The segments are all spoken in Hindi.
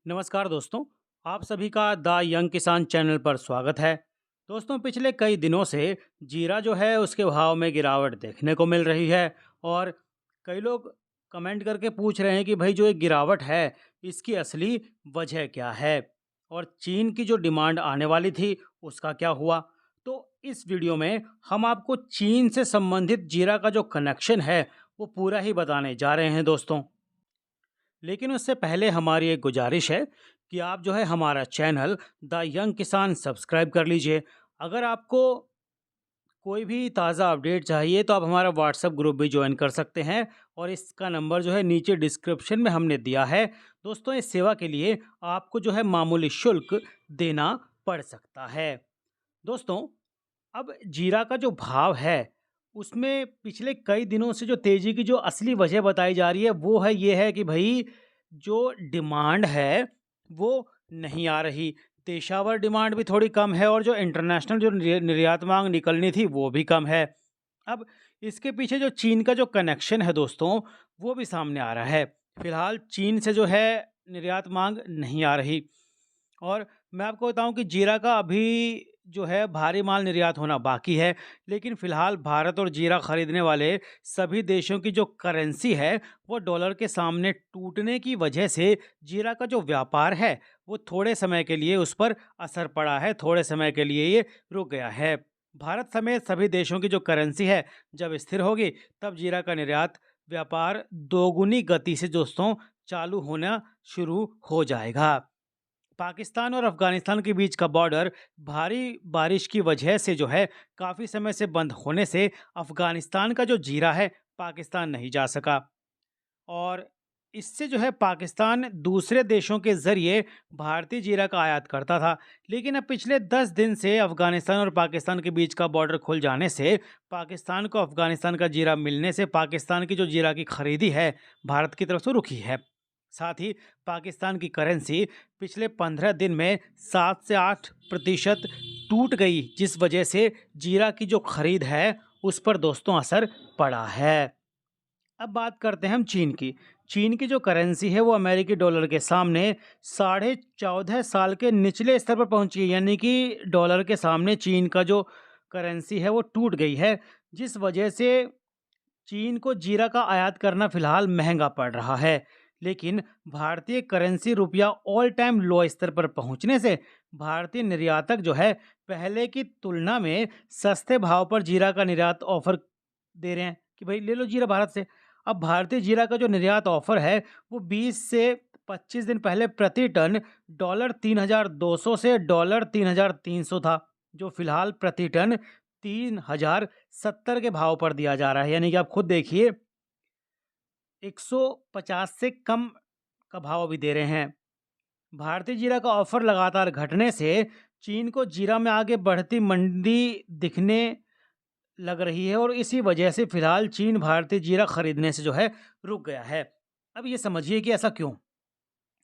नमस्कार दोस्तों, आप सभी का द यंग किसान चैनल पर स्वागत है। दोस्तों, पिछले कई दिनों से जीरा जो है उसके भाव में गिरावट देखने को मिल रही है और कई लोग कमेंट करके पूछ रहे हैं कि भाई जो ये गिरावट है इसकी असली वजह क्या है और चीन की जो डिमांड आने वाली थी उसका क्या हुआ। तो इस वीडियो में हम आपको चीन से संबंधित जीरा का जो कनेक्शन है वो पूरा ही बताने जा रहे हैं दोस्तों। लेकिन उससे पहले हमारी एक गुजारिश है कि आप जो है हमारा चैनल द यंग किसान सब्सक्राइब कर लीजिए। अगर आपको कोई भी ताज़ा अपडेट चाहिए तो आप हमारा व्हाट्सएप ग्रुप भी ज्वाइन कर सकते हैं और इसका नंबर जो है नीचे डिस्क्रिप्शन में हमने दिया है। दोस्तों, इस सेवा के लिए आपको जो है मामूली शुल्क देना पड़ सकता है। दोस्तों, अब जीरा का जो भाव है उसमें पिछले कई दिनों से जो तेज़ी की जो असली वजह बताई जा रही है वो है ये है कि भाई जो डिमांड है वो नहीं आ रही। पेशावर डिमांड भी थोड़ी कम है और जो इंटरनेशनल जो निर्यात मांग निकलनी थी वो भी कम है। अब इसके पीछे जो चीन का जो कनेक्शन है दोस्तों वो भी सामने आ रहा है। फिलहाल चीन से जो है निर्यात मांग नहीं आ रही और मैं आपको बताऊं कि जीरा का अभी जो है भारी माल निर्यात होना बाकी है। लेकिन फिलहाल भारत और जीरा खरीदने वाले सभी देशों की जो करेंसी है वो डॉलर के सामने टूटने की वजह से जीरा का जो व्यापार है वो थोड़े समय के लिए उस पर असर पड़ा है, थोड़े समय के लिए ये रुक गया है। भारत समेत सभी देशों की जो करेंसी है जब स्थिर होगी तब जीरा का निर्यात व्यापार दोगुनी गति से दोस्तों चालू होना शुरू हो जाएगा। पाकिस्तान और अफगानिस्तान के बीच का बॉर्डर भारी बारिश की वजह से जो है काफ़ी समय से बंद होने से अफगानिस्तान का जो जीरा है पाकिस्तान नहीं जा सका और इससे जो है पाकिस्तान दूसरे देशों के ज़रिए भारतीय जीरा का आयात करता था। लेकिन अब पिछले 10 दिन से अफगानिस्तान और पाकिस्तान के बीच का बॉर्डर खुल जाने से पाकिस्तान को अफगानिस्तान का जीरा मिलने से पाकिस्तान की जो जीरा की खरीदी है भारत की तरफ से रुकी है। साथ ही पाकिस्तान की करेंसी पिछले 15 दिन में 7 से 8% टूट गई, जिस वजह से जीरा की जो खरीद है उस पर दोस्तों असर पड़ा है। अब बात करते हैं हम चीन की। चीन की जो करेंसी है वो अमेरिकी डॉलर के सामने 14.5 साल के निचले स्तर पर पहुंची है, यानी कि डॉलर के सामने चीन का जो करेंसी है वो टूट गई है, जिस वजह से चीन को जीरा का आयात करना फिलहाल महंगा पड़ रहा है। लेकिन भारतीय करेंसी रुपया ऑल टाइम लो स्तर पर पहुंचने से भारतीय निर्यातक जो है पहले की तुलना में सस्ते भाव पर जीरा का निर्यात ऑफर दे रहे हैं कि भाई ले लो जीरा भारत से। अब भारतीय जीरा का जो निर्यात ऑफर है वो 20 से 25 दिन पहले प्रति टन $3,200 से $3,300 था, जो फिलहाल प्रति टन 3,070 के भाव पर दिया जा रहा है। यानी कि आप खुद देखिए 150 से कम का भाव अभी दे रहे हैं। भारतीय जीरा का ऑफर लगातार घटने से चीन को जीरा में आगे बढ़ती मंदी दिखने लग रही है और इसी वजह से फिलहाल चीन भारतीय जीरा खरीदने से जो है रुक गया है। अब ये समझिए कि ऐसा क्यों।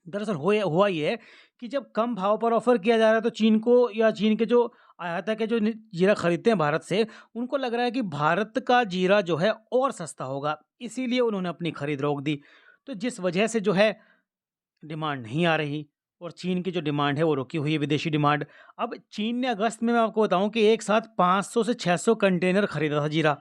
दरअसल हुआ ये है कि जब कम भाव पर ऑफर किया जा रहा है तो चीन को या चीन के जो आयातक है जो जीरा खरीदते हैं भारत से, उनको लग रहा है कि भारत का जीरा जो है और सस्ता होगा, इसीलिए उन्होंने अपनी खरीद रोक दी। तो जिस वजह से जो है डिमांड नहीं आ रही और चीन की जो डिमांड है वो रुकी हुई है, विदेशी डिमांड। अब चीन ने अगस्त में मैं आपको बताऊं कि एक साथ 500 से 600 कंटेनर खरीदा था जीरा,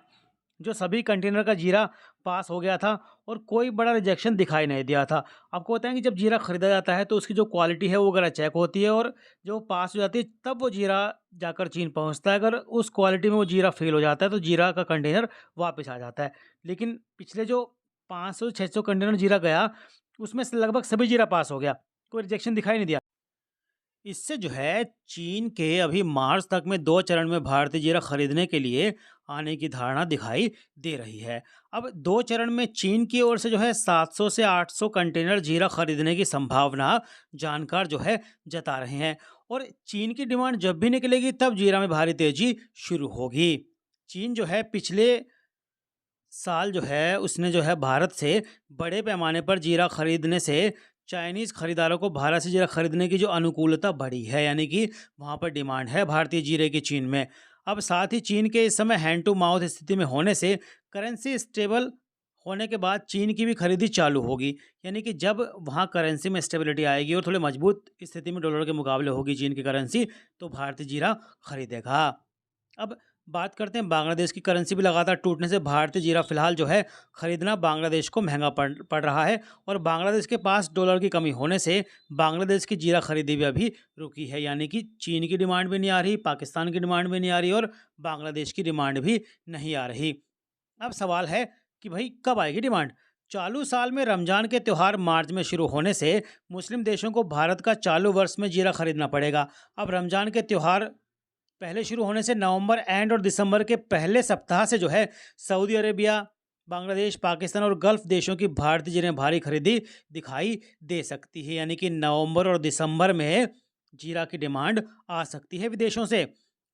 जो सभी कंटेनर का जीरा पास हो गया था और कोई बड़ा रिजेक्शन दिखाई नहीं दिया था। आपको बताएं कि जब जीरा खरीदा जाता है तो उसकी जो क्वालिटी है वो वगैरह चेक होती है और जो पास हो जाती है तब वो जीरा जाकर चीन पहुंचता है। अगर उस क्वालिटी में वो जीरा फेल हो जाता है तो जीरा का कंटेनर वापस आ जाता है। लेकिन पिछले जो 500 से 600 कंटेनर जीरा गया उसमें से लगभग सभी जीरा पास हो गया, कोई रिजेक्शन दिखाई नहीं दिया। इससे जो है चीन के अभी मार्च तक में 2 चरण में भारतीय जीरा खरीदने के लिए आने की धारणा दिखाई दे रही है। अब 2 चरण में चीन की ओर से जो है 700 से 800 कंटेनर जीरा खरीदने की संभावना जानकार जो है जता रहे हैं और चीन की डिमांड जब भी निकलेगी तब जीरा में भारी तेजी शुरू होगी। चीन जो है पिछले साल जो है उसने जो है भारत से बड़े पैमाने पर जीरा खरीदने से चाइनीज़ खरीदारों को भारत से जीरा खरीदने की जो अनुकूलता बढ़ी है, यानी कि वहाँ पर डिमांड है भारतीय जीरे की चीन में। अब साथ ही चीन के इस समय हैंड टू माउथ स्थिति में होने से करेंसी स्टेबल होने के बाद चीन की भी खरीदी चालू होगी। यानी कि जब वहाँ करेंसी में स्टेबिलिटी आएगी और थोड़े मजबूत स्थिति में डॉलर के मुकाबले होगी चीन की करेंसी, तो भारतीय जीरा खरीदेगा। अब बात करते हैं बांग्लादेश की करेंसी भी लगातार टूटने से भारतीय जीरा फिलहाल जो है खरीदना बांग्लादेश को महंगा पड़ रहा है, और बांग्लादेश के पास डॉलर की कमी होने से बांग्लादेश की जीरा खरीदी भी अभी रुकी है। यानी कि चीन की डिमांड भी नहीं आ रही, पाकिस्तान की डिमांड भी नहीं आ रही, और बांग्लादेश की डिमांड भी नहीं आ रही। अब सवाल है कि भाई कब आएगी डिमांड। चालू साल में रमजान के त्यौहार मार्च में शुरू होने से मुस्लिम देशों को भारत का चालू वर्ष में जीरा खरीदना पड़ेगा। अब रमजान के त्यौहार पहले शुरू होने से नवंबर एंड और दिसंबर के पहले सप्ताह से जो है सऊदी अरेबिया, बांग्लादेश, पाकिस्तान और गल्फ देशों की भारतीय जीरे भारी खरीदी दिखाई दे सकती है। यानी कि नवंबर और दिसंबर में जीरा की डिमांड आ सकती है विदेशों से।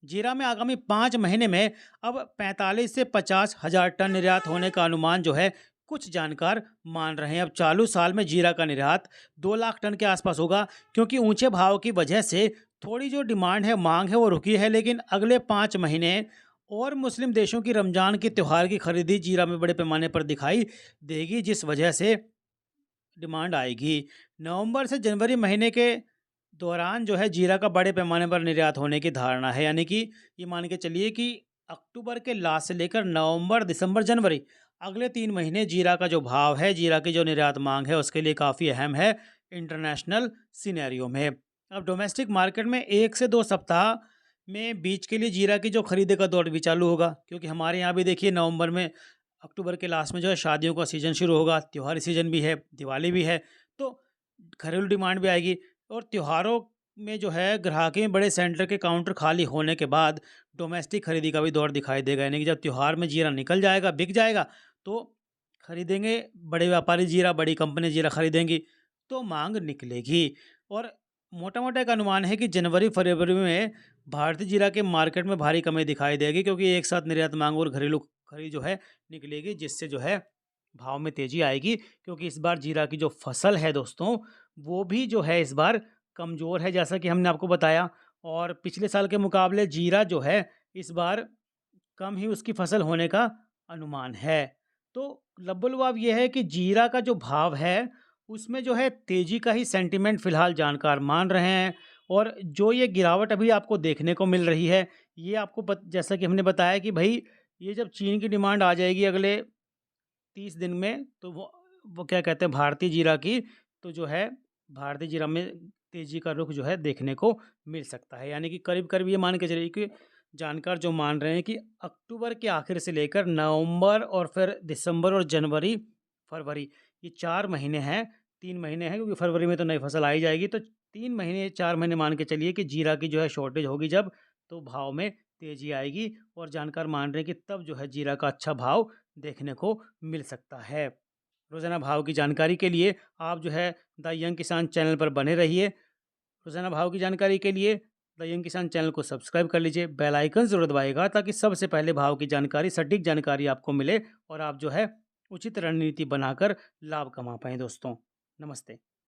जीरा में आगामी 5 महीने में अब 45 से 50 हज़ार टन निर्यात होने का अनुमान जो है कुछ जानकार मान रहे हैं। अब चालू साल में जीरा का निर्यात 2 लाख टन के आसपास होगा, क्योंकि ऊंचे भाव की वजह से थोड़ी जो डिमांड है, मांग है, वो रुकी है। लेकिन अगले 5 महीने और मुस्लिम देशों की रमजान के त्यौहार की खरीदी जीरा में बड़े पैमाने पर दिखाई देगी, जिस वजह से डिमांड आएगी। नवंबर से जनवरी महीने के दौरान जो है जीरा का बड़े पैमाने पर निर्यात होने की धारणा है। यानी कि ये मान के चलिए कि अक्टूबर के लास्ट से लेकर नवंबर, दिसंबर, जनवरी, अगले 3 महीने जीरा का जो भाव है, जीरा की जो निर्यात मांग है, उसके लिए काफ़ी अहम है इंटरनेशनल सिनेरियो में। अब डोमेस्टिक मार्केट में 1 से 2 सप्ताह में बीच के लिए जीरा की जो खरीदे का दौर भी चालू होगा, क्योंकि हमारे यहाँ भी देखिए नवंबर में, अक्टूबर के लास्ट में जो है शादियों का सीज़न शुरू होगा, त्योहारी सीज़न भी है, दिवाली भी है, तो घरेलू डिमांड भी आएगी। और त्योहारों में जो है ग्राहकों में बड़े सेंटर के काउंटर खाली होने के बाद डोमेस्टिक खरीदी का भी दौर दिखाई देगा। यानी कि जब त्योहार में जीरा निकल जाएगा, बिक जाएगा, तो खरीदेंगे बड़े व्यापारी जीरा, बड़ी कंपनी जीरा खरीदेंगी, तो मांग निकलेगी। और मोटा मोटा एक अनुमान है कि जनवरी फरवरी में भारतीय जीरा के मार्केट में भारी कमी दिखाई देगी, क्योंकि एक साथ निर्यात मांग और घरेलू खरीद जो है निकलेगी, जिससे जो है भाव में तेज़ी आएगी। क्योंकि इस बार जीरा की जो फसल है दोस्तों, वो भी जो है इस बार कमज़ोर है, जैसा कि हमने आपको बताया। और पिछले साल के मुकाबले जीरा जो है इस बार कम ही उसकी फसल होने का अनुमान है। तो लब्बुलुआब ये है कि जीरा का जो भाव है उसमें जो है तेज़ी का ही सेंटिमेंट फ़िलहाल जानकार मान रहे हैं। और जो ये गिरावट अभी आपको देखने को मिल रही है, ये आपको जैसा कि हमने बताया कि भाई ये जब चीन की डिमांड आ जाएगी अगले 30 दिन में, तो वो क्या कहते हैं भारतीय जीरा की, तो जो है भारतीय जीरा में तेज़ी का रुख जो है देखने को मिल सकता है। यानी कि करीब-करीब ये मान के चलिए कि जानकार जो मान रहे हैं कि अक्टूबर के आखिर से लेकर नवंबर और फिर दिसंबर और जनवरी, फरवरी, ये 4 महीने हैं, 3 महीने हैं, क्योंकि फरवरी में तो नई फसल आ ही जाएगी। तो 3 महीने, 4 महीने मान के चलिए कि जीरा की जो है शॉर्टेज होगी जब, तो भाव में तेज़ी आएगी। और जानकार मान रहे हैं कि तब जो है जीरा का अच्छा भाव देखने को मिल सकता है। रोज़ाना भाव की जानकारी के लिए आप जो है द यंग किसान चैनल पर बने रहिए। रोज़ाना भाव की जानकारी के लिए द यंग किसान चैनल को सब्सक्राइब कर लीजिए, बेल आइकन ज़रूर दबाइएगा, ताकि सबसे पहले भाव की जानकारी, सटीक जानकारी आपको मिले और आप जो है उचित रणनीति बनाकर लाभ कमा पाएँ दोस्तों। नमस्ते।